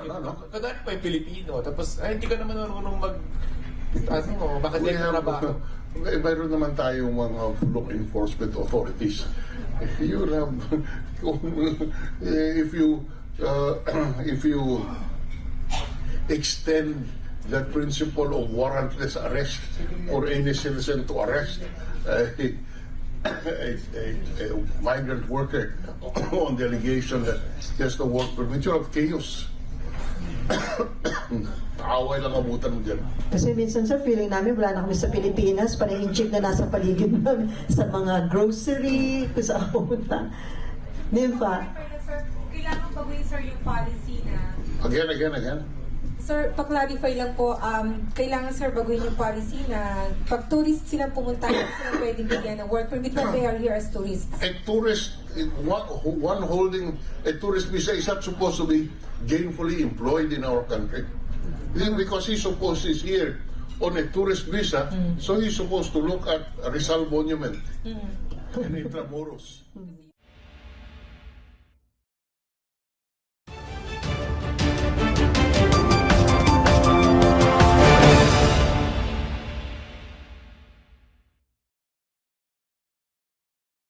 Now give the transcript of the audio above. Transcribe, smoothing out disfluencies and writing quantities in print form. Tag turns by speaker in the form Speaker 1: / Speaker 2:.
Speaker 1: Kagano pa yung Pilipino, tapos hindi ka naman marunong bakit
Speaker 2: We
Speaker 1: yan
Speaker 2: have,
Speaker 1: trabaho?
Speaker 2: mayroon naman tayong mga law enforcement authorities. You have, if you extend that principle of warrantless arrest or any citizen to arrest a migrant worker on the allegation that he has the work permit, you have chaos. Away lang abutan mo dyan.
Speaker 3: Kasi minsan sir, feeling namin wala na kami sa Pilipinas, parang yung chick na nasa paligid namin sa mga grocery, kung saan pumunta. Nympha.
Speaker 4: Sir, kailangan baguhin sir yung policy na...
Speaker 2: Again.
Speaker 4: Sir, pa-clarify lang po, kailangan sir baguhin yung policy na pag tourist silang pumunta, sila pwedeng bigyan ng work permit when they are here as tourists.
Speaker 2: A tourist, one holding a tourist visa is not supposed to be gainfully employed in our country. Because he's here on a tourist visa, so he's supposed to look at Rizal Monument and Intramuros.